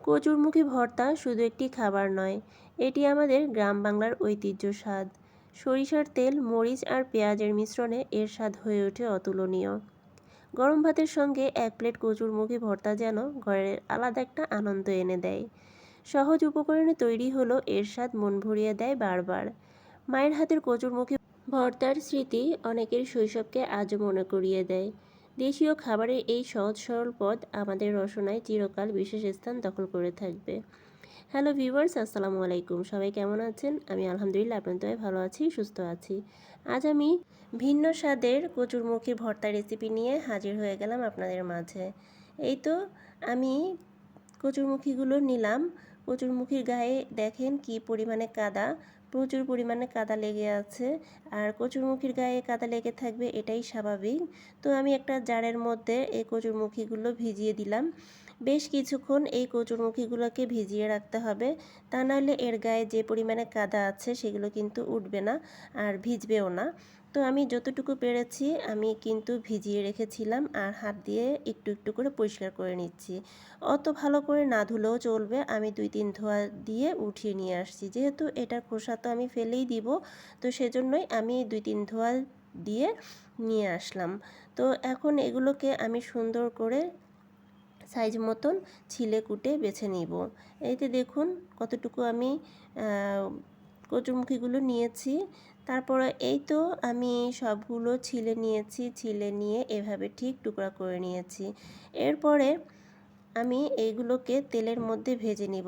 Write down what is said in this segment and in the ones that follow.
কচুরমুখী ভর্তা শুধু একটি খাবার নয়, এটি আমাদের গ্রাম বাংলার ঐতিহ্য স্বাদ। সরিষার তেল, মরিচ আর পেঁয়াজের মিশ্রণে এর স্বাদ হয়ে ওঠে অতুলনীয়। গরম ভাতের সঙ্গে এক প্লেট কচুরমুখী ভর্তা যেন ঘরের আলাদা একটা আনন্দ এনে দেয়। সহজ উপকরণে তৈরি হলো এর স্বাদ মন ভরিয়ে দেয় বারবার। মায়ের হাতের কচুরমুখী ভর্তার স্মৃতি অনেকের শৈশবকে আজও মনে করিয়ে দেয়। দেশীয় খাবারের এই সহজ সরল পদ আমাদের রসনায় চিরকাল বিশেষ স্থান দখল করে থাকবে। হ্যালো ভিউয়ার্স, আসসালামু আলাইকুম। সবাই কেমন আছেন? আমি আলহামদুলিল্লাহ আপনাদের দয়ায় ভালো আছি, সুস্থ আছি। আজ আমি ভিন্ন স্বাদের কচুরমুখী ভর্তা রেসিপি নিয়ে হাজির হয়ে গেলাম আপনাদের মাঝে। এই তো আমি কচুরমুখীগুলো নিলাম। কচুরমুখীর গায়ে দেখেন কি পরিমাণে কাদা, প্রচুর পরিমাণে কাদা লেগে আছে। আর কচুরমুখীর গায়ে কাদা লেগে থাকবে, এটাই স্বাভাবিক। তো আমি একটা জারের মধ্যে এই কচুরমুখীগুলো ভিজিয়ে দিলাম। বেশ কিছুক্ষণ এই কচুরমুখীগুলোকে ভিজিয়ে রাখতে হবে, তা নাহলে এর গায়ে যে পরিমাণে কাদা আছে সেগুলো কিন্তু উঠবে না আর ভিজবেও না। তো আমি যতটুকু পেরেছি আমি কিন্তু ভিজিয়ে রেখেছিলাম, আর হাত দিয়ে একটু একটু করে পরিষ্কার করে নিচ্ছি। অত ভালো করে না ধুলেও চলবে, আমি 2-3 ধোয়া দিয়ে উঠিয়ে নিয়ে আসছি। যেহেতু এটার খোসা তো আমি ফেলেই দিব, তো সেজন্যই আমি 2-3 ধোয়া দিয়ে নিয়ে আসলাম। তো এখন এগুলোকে আমি সুন্দর করে সাইজ মতন ছিলে কুটে বেছে নিব। এইতে দেখুন কতটুকু আমি কচুরমুখীগুলো নিয়েছি। তারপরে এই তো আমি সবগুলো ছিলে নিয়েছি, ছিলে নিয়ে এভাবে ঠিক টুকরা করে নিয়েছি। এরপরে আমি এইগুলোকে তেলের মধ্যে ভেজে নিব।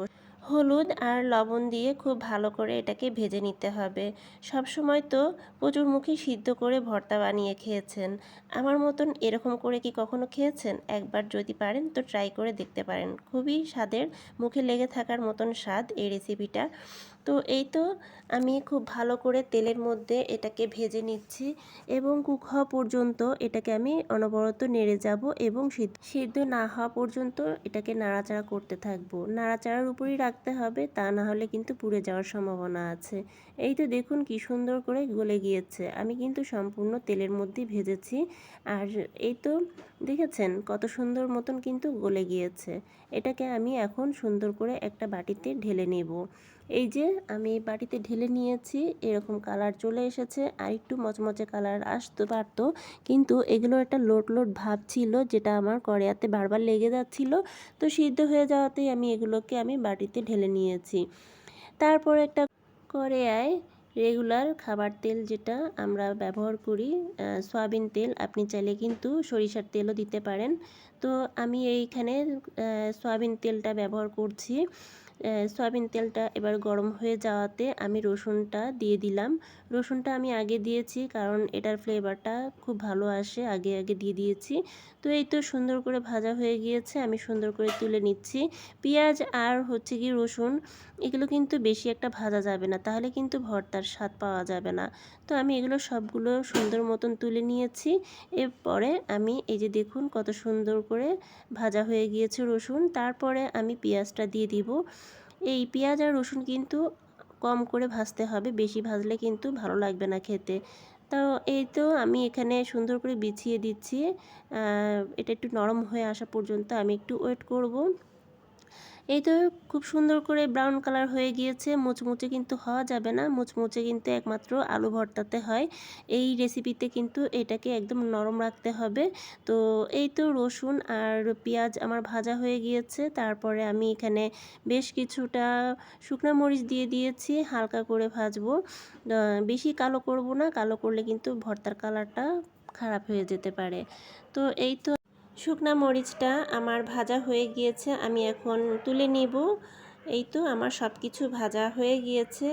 হলুদ আর লবণ দিয়ে খুব ভালো করে এটাকে ভেজে নিতে হবে। সব সময় তো কচুরমুখী সিদ্ধ করে ভর্তা বানিয়ে খেয়েছেন, আমার মতন এরকম করে কি কখনো খেয়েছেন? একবার যদি পারেন তো ট্রাই করে দেখতে পারেন। খুবই স্বাদের, মুখে লেগে থাকার মতন স্বাদ এই রেসিপিটা। তো এই তো আমি খুব ভালো করে তেলের মধ্যে এটাকে ভেজে নিচ্ছি এবং কুক হওয়া পর্যন্ত এটাকে আমি অনবরত নেড়ে যাব এবং সিদ্ধ না হওয়া পর্যন্ত এটাকে নাড়াচাড়া করতে থাকবো। নাড়াচাড়ার উপরই রাখতে হবে, তা না হলে কিন্তু পুড়ে যাওয়ার সম্ভাবনা আছে। এই তো দেখুন কি সুন্দর করে গলে গিয়েছে। আমি কিন্তু সম্পূর্ণ তেলের মধ্যে ভেজেছি। আর এই তো দেখেছেন কত সুন্দর মতন কিন্তু গলে গিয়েছে। এটাকে আমি এখন সুন্দর করে একটা বাটিতে ঢেলে নেব। এই যে আমি বাটিতে ঢেলে নিয়েছি, এরকম কালার চলে এসেছে। আর একটু মচমচে কালার আসতে পারতো, কিন্তু এগুলোর একটা লোট লোট ভাব ছিল, যেটা আমার কড়াইতে বারবার লেগে যাচ্ছিল। তো সিদ্ধ হয়ে যাওয়াতেই আমি বাটিতে ঢেলে নিয়েছি। তারপর একটা কড়াইয়ে রেগুলার খাবার তেল যেটা আমরা ব্যবহার করি, সয়াবিন তেল, আপনি চাইলে কিন্তু সরিষার তেলও দিতে পারেন। তো আমি এইখানে সয়াবিন তেলটা ব্যবহার করছি। সয়াবিন তেলটা এবার গরম হয়ে যাওয়াতে আমি রসুনটা দিয়ে দিলাম। রসুনটা আমি আগে দিয়েছি কারণ এটার ফ্লেভারটা খুব ভালো আসে, আগে আগে দিয়ে দিয়েছি। তো এই তো সুন্দর করে ভাজা হয়ে গিয়েছে, আমি সুন্দর করে তুলে নিচ্ছি। পেঁয়াজ আর হচ্ছে কি রসুন, এগুলো কিন্তু বেশি একটা ভাজা যাবে না, তাহলে কিন্তু ভর্তার স্বাদ পাওয়া যাবে না। তো আমি এগুলো সবগুলো সুন্দর মতন তুলে নিয়েছি। এরপরে আমি এই যে দেখুন কত সুন্দর করে ভাজা হয়ে গিয়েছে রসুন। তারপরে আমি পেঁয়াজটা দিয়ে দিব। এই পেঁয়াজ আর রসুন কিন্তু কম করে ভাজতে হবে, বেশি ভাজলে কিন্তু ভালো লাগবে না খেতে। তো এই তো আমি এখানে সুন্দর করে বিছিয়ে দিচ্ছি। এটা একটু নরম হয়ে আসা পর্যন্ত আমি একটু ওয়েট করব। এই তো খুব সুন্দর করে ব্রাউন কালার হয়ে গিয়েছে। মুচমুচে কিন্তু হওয়া যাবে না, মুচমুচে কিন্তু একমাত্র আলু ভর্তাতে হয়। এই রেসিপিতে কিন্তু এটাকে একদম নরম রাখতে হবে। তো এই তো রসুন আর পেঁয়াজ আমার ভাজা হয়ে গিয়েছে। তারপরে আমি এখানে বেশ কিছুটা শুকনো মরিচ দিয়ে দিয়েছি, হালকা করে ভাজবো। বেশি কালো করব না, কালো করলে কিন্তু ভর্তার কালারটা খারাপ হয়ে যেতে পারে। তো এই তো শুকনা মরিচটা আমার ভাজা হয়ে গিয়েছে, আমি এখন তুলে নিব। এই তো আমার সব কিছু ভাজা হয়ে গিয়েছে।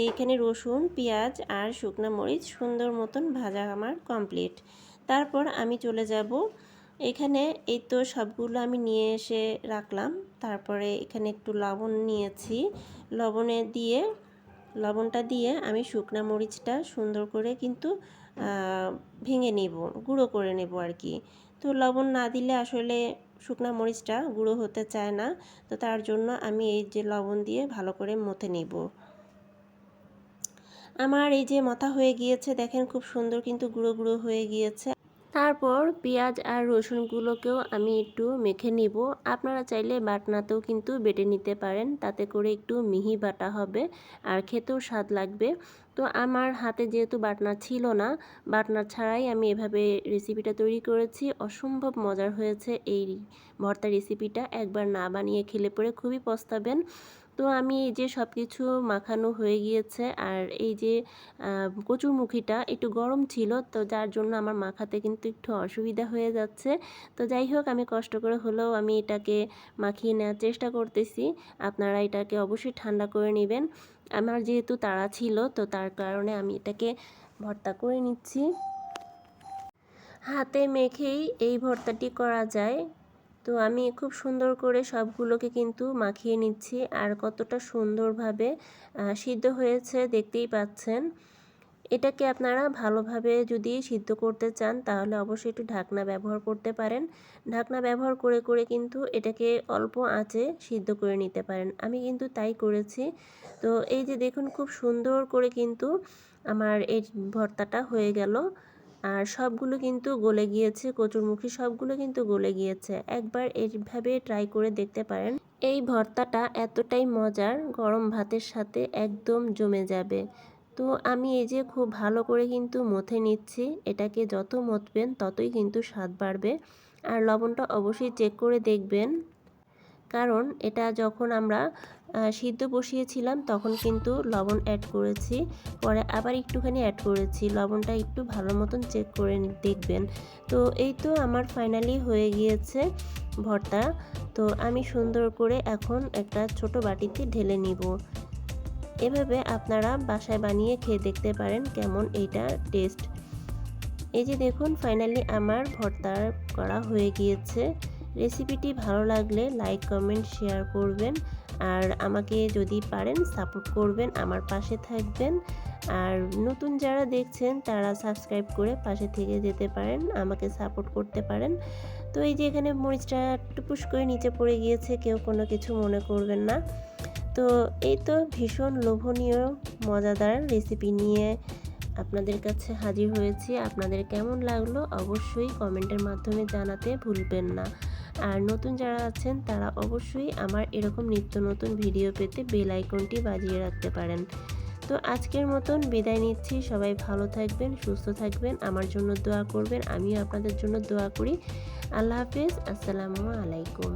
এইখানে রসুন, পেঁয়াজ আর শুকনা মরিচ সুন্দর মতন ভাজা আমার কমপ্লিট। তারপর আমি চলে যাব এখানে। এই তো সবগুলো আমি নিয়ে এসে রাখলাম। তারপরে এখানে একটু লবণ নিয়েছি, লবণটা দিয়ে আমি শুকনা মরিচটা সুন্দর করে কিন্তু ভেঙে নেব, গুঁড়ো করে নেব আর কি। তো লবণ না দিলে আসলে শুকনা মরিচটা গুঁড়ো হতে চায় না, তো তার জন্য আমি এই যে লবণ দিয়ে ভালো করে মথে নেব। আমার এই যে মথা হয়ে গিয়েছে, দেখেন খুব সুন্দর কিন্তু গুঁড়ো গুঁড়ো হয়ে গিয়েছে। তারপর পেঁয়াজ আর রসুনগুলোকেও আমি একটু মেখে নিব। আপনারা চাইলে বাটনাতেও কিন্তু বেটে নিতে পারেন, তাতে করে একটু মিহি বাটা হবে আর খেতেও স্বাদ লাগবে। তো আমার হাতে যেহেতু বাটনা ছিল না, বাটনা ছাড়াই আমি এভাবে রেসিপিটা তৈরি করেছি। অসম্ভব মজার হয়েছে এই ভর্তা রেসিপিটা। একবার না বানিয়ে খেলে পরে খুবই পস্তাবেন। তো আমি এই যে সব কিছু মাখানো হয়ে গিয়েছে, আর এই যে কচুরমুখিটা একটু গরম ছিল, তো যার জন্য আমার মাখাতে কিন্তু একটু অসুবিধা হয়ে যাচ্ছে। তো যাই হোক, আমি কষ্ট করে হলেও আমি এটাকে মাখিয়ে নেওয়ার চেষ্টা করতেছি। আপনারা এটাকে অবশ্যই ঠান্ডা করে নেবেন। আমার যেহেতু তাড়া ছিল, তো তার কারণে আমি এটাকে ভর্তা করে নিচ্ছি। হাতে মেখেই এই ভর্তাটি করা যায়। তো আমি খুব সুন্দর করে সবগুলোকে কিন্তু মাখিয়ে নিচ্ছি, আর কতটা সুন্দরভাবে সিদ্ধ হয়েছে দেখতেই পাচ্ছেন। এটাকে আপনারা ভালোভাবে যদি সিদ্ধ করতে চান তাহলে অবশ্যই একটু ঢাকনা ব্যবহার করতে পারেন। ঢাকনা ব্যবহার করে করে কিন্তু এটাকে অল্প আঁচে সিদ্ধ করে নিতে পারেন। আমি কিন্তু তাই করেছি। তো এই যে দেখুন, খুব সুন্দর করে কিন্তু আমার এই ভর্তাটা হয়ে গেল। আর সবগুলো কিন্তু গলে গিয়েছে, কচুরমুখী সবগুলো কিন্তু গলে গিয়েছে। একবার এইভাবে ট্রাই করে দেখতে পারেন। এই ভর্তাটা এতটাই মজার, গরম ভাতের সাথে একদম জমে যাবে। তো আমি এই যে খুব ভালো করে কিন্তু মথে নিচ্ছি। এটাকে যত মথবেন ততই কিন্তু স্বাদ বাড়বে। আর লবণটা অবশ্যই চেক করে দেখবেন, কারণ এটা যখন আমরা সিদ্ধ বসিয়েছিলাম তখন কিন্তু লবণ অ্যাড করেছি, পরে আবার একটুখানি অ্যাড করেছি। লবণটা একটু ভালো মতন চেক করে দেখবেন। তো এই তো আমার ফাইনালি হয়ে গিয়েছে ভর্তা। তো আমি সুন্দর করে এখন একটা ছোট বাটিতে ঢেলে নিব। এভাবে আপনারা বাসায় বানিয়ে খেয়ে দেখতে পারেন কেমন এইটা টেস্ট। এই যে দেখুন, ফাইনালি আমার ভর্তা করা হয়ে গিয়েছে। রেসিপিটি ভালো লাগলে লাইক, কমেন্ট, শেয়ার করবেন। আর আমাকে যদি পারেন সাপোর্ট করবেন, আমার পাশে থাকবেন। আর নতুন যারা দেখছেন তারা সাবস্ক্রাইব করে পাশে থেকে যেতে পারেন, আমাকে সাপোর্ট করতে পারেন। তো এই যে এখানে মরিচটা টুপুস করে নিচে পড়ে গিয়েছে, কেউ কোনো কিছু মনে করবেন না। তো এই তো ভীষণ লোভনীয় মজাদার রেসিপি নিয়ে আপনাদের কাছে হাজির হয়েছি। আপনাদের কেমন লাগলো অবশ্যই কমেন্টের মাধ্যমে জানাতে ভুলবেন না। আর নতুন যারা আছেন তারা অবশ্যই আমার এরকম নিত্য নতুন ভিডিও পেতে বেল আইকনটি বাজিয়ে রাখতে পারেন। তো আজকের মতন বিদায় নিচ্ছি। সবাই ভালো থাকবেন, সুস্থ থাকবেন, আমার জন্য দোয়া করবেন, আমিও আপনাদের জন্য দোয়া করি। আল্লাহ হাফেজ, আসসালামু আলাইকুম।